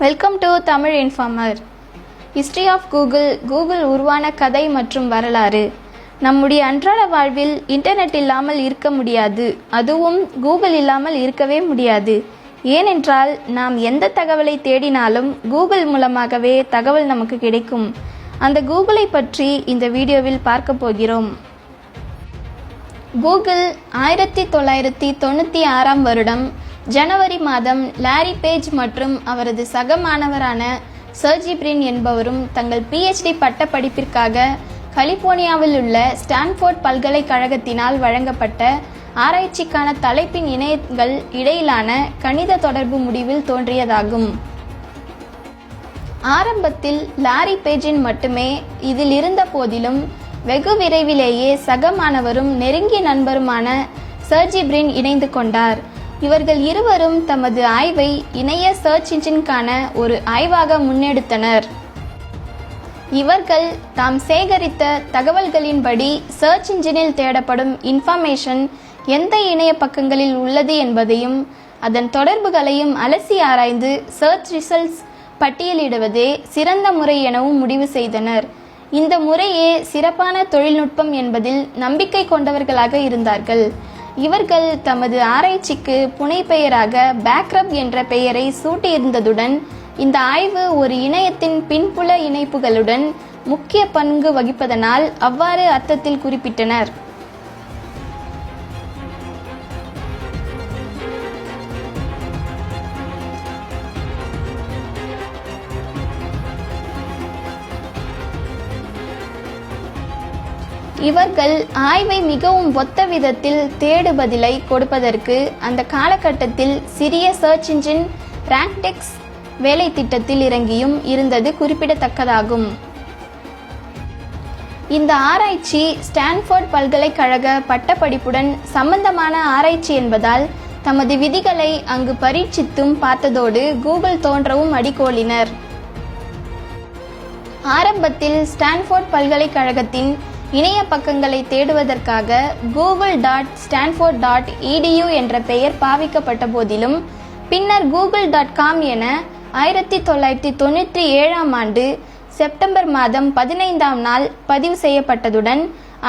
Welcome to Tamil informer. History of Google உருவான கதை மற்றும் வரலாறு. நம்முடைய அன்றாட வாழ்வில் இன்டர்நெட் இல்லாமல் இருக்க முடியாது. அதுவும் கூகுள் இல்லாமல் இருக்கவே முடியாது. ஏனென்றால் நாம் எந்த தகவலை தேடினாலும் கூகுள் மூலமாகவே தகவல் நமக்கு கிடைக்கும். அந்த கூகுளை பற்றி இந்த வீடியோவில் பார்க்க போகிறோம். கூகுள் 1996 வருடம் ஜனவரி மாதம் லாரி பேஜ் மற்றும் அவரது சக மாணவரான சர்ஜி பிரின் என்பவரும் தங்கள் PhD பட்ட படிப்பிற்காக கலிபோர்னியாவில் உள்ள ஸ்டான்ஃபோர்ட் பல்கலைக்கழகத்தினால் வழங்கப்பட்ட ஆராய்ச்சிக்கான தலைப்பின் இணையங்கள் இடையிலான கணித தொடர்பு முடிவில் தோன்றியதாகும். ஆரம்பத்தில் லாரி பேஜின் மட்டுமே இதில் இருந்த போதிலும் வெகு விரைவிலேயே சக மாணவரும் நெருங்கிய நண்பருமான சர்ஜி பிரின் இணைந்து கொண்டார். இவர்கள் இருவரும் தமது ஆய்வை இணைய சர்ச் இன்ஜினுக்கான ஒரு ஆய்வாக முன்னெடுத்தனர். இவர்கள் தாம் சேகரித்த தகவல்களின்படி சர்ச் இன்ஜினில் தேடப்படும் இன்ஃபர்மேஷன் எந்த இணைய பக்கங்களில் உள்ளது என்பதையும் அதன் தொடர்புகளையும் அலசி ஆராய்ந்து சர்ச் ரிசல்ட்ஸ் பட்டியலிடுவதே சிறந்த முறை எனவும் முடிவு செய்தனர். இந்த முறையே சிறப்பான தொழில்நுட்பம் என்பதில் நம்பிக்கை கொண்டவர்களாக இருந்தார்கள். இவர்கள் தமது ஆராய்ச்சிக்கு புனைப்பெயராக பேக்ரப் என்ற பெயரை சூட்டியிருந்ததுடன் இந்த ஆய்வு ஒரு இணையத்தின் பின்புல இணைப்புகளுடன் முக்கிய பங்கு வகிப்பதனால் அவ்வாறு அர்த்தத்தில் குறிப்பிட்டனர். இவர்கள் ஆய்வை மிகவும் ஒத்த விதத்தில் தேடு பதிலை கொடுப்பதற்கு அந்த காலகட்டத்தில் சிறிய சர்ச் இன்ஜின் ரேங்க்டெக்ஸ் வேலை திட்டத்தில் இறங்கியும் இருந்தது குறிப்பிடத்தக்கதாகும். இந்த ஆராய்ச்சி ஸ்டான்ஃபோர்ட் பல்கலைக்கழக பட்டப்படிப்புடன் சம்பந்தமான ஆராய்ச்சி என்பதால் தமது விதிகளை அங்கு பரீட்சித்தும் பார்த்ததோடு கூகுள் தோன்றவும் அடிகோலினர். ஆரம்பத்தில் ஸ்டான்ஃபோர்ட் பல்கலைக்கழகத்தின் இணைய பக்கங்களை தேடுவதற்காக google.stanford.edu என்ற பெயர் பாவிக்கப்பட்ட போதிலும் பின்னர் google.com என 1997 ஆண்டு செப்டம்பர் மாதம் 15ஆம் நாள் பதிவு செய்யப்பட்டதுடன்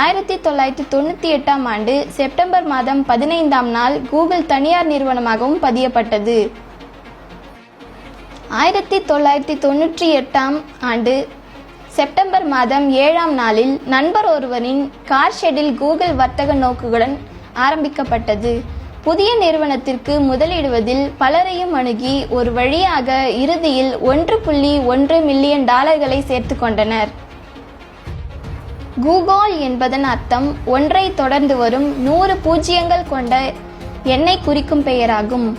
1998 ஆண்டு செப்டம்பர் மாதம் 15ஆம் நாள் கூகுள் தனியார் நிறுவனமாகவும் பதியப்பட்டது. 1998 ஆண்டு செப்டம்பர் மாதம் 7ஆம் நாளில் நண்பர் ஒருவரின் கார் ஷெட்டில் கூகுள் வர்த்தக நோக்குடன் ஆரம்பிக்கப்பட்டது. புதிய நிறுவனத்திற்கு முதலிடுவதில் பலரையும் அணுகி ஒரு வழியாக இறுதியில் $1.1 மில்லியன் சேர்த்து கொண்டனர். கூகுள் என்பதன் அர்த்தம் ஒன்றை தொடர்ந்து வரும் 100 பூஜ்ஜியங்கள் கொண்ட எண்ணை குறிக்கும் பெயராகும்.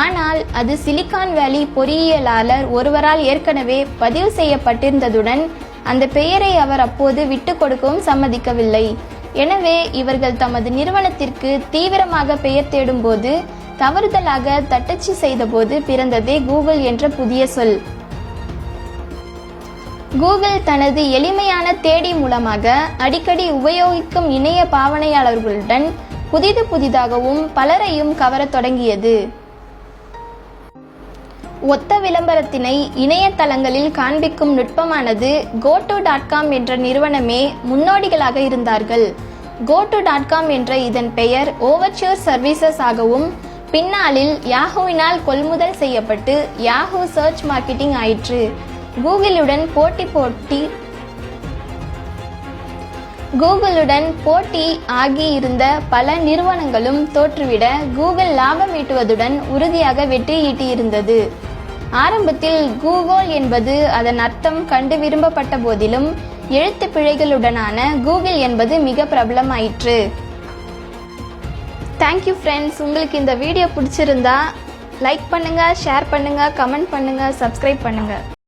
ஆனால் அது சிலிகான் வேலி பொறியியலாளர் ஒருவரால் ஏற்கனவே பதிவு செய்யப்பட்டிருந்ததுடன் அந்த பெயரை அவர் அப்போது விட்டு கொடுக்கவும் சம்மதிக்கவில்லை. எனவே இவர்கள் தமது நிறுவனத்திற்கு தீவிரமாக பெயர் தேடும்போது தவறுதலாக தட்டச்சு செய்தபோது பிறந்ததே கூகுள் என்ற புதிய சொல். கூகுள் தனது எளிமையான தேடி மூலமாக அடிக்கடி உபயோகிக்கும் இணைய பாவனையாளர்களுடன் புதிதாகவும் பலரையும் கவரத் தொடங்கியது. ஒத்த விளம்பரத்தினை இணையதளங்களில் காண்பிக்கும் நுட்பமானது goto.com என்ற நிறுவனமே முன்னோடிகளாக இருந்தார்கள். goto.com என்ற இதன் பெயர் ஓவர்ச்சர் சர்வீசஸ் ஆகவும் பின்னாளில் யாஹூவினால் கொள்முதல் செய்யப்பட்டு யாஹூ சர்ச் மார்க்கெட்டிங் ஆயிற்று. கூகுளுடன் போட்டி ஆகி இருந்த பல நிறுவனங்களும் தோற்றுவிட கூகுள் லாபம் ஈட்டுவதுடன் உறுதியாக வெற்றி ஈட்டியிருந்தது. ஆரம்பத்தில் கூகுள் என்பது அதன் அர்த்தம் கண்டு விரும்பப்பட்ட போதிலும் எழுத்து பிழைகளுடனான கூகுள் என்பது மிக பிரபலமாயிற்று. Thank you friends. உங்களுக்கு இந்த வீடியோ பிடிச்சிருந்தா லைக் பண்ணுங்க, ஷேர் பண்ணுங்க, கமெண்ட் பண்ணுங்க, சப்ஸ்கிரைப் பண்ணுங்க.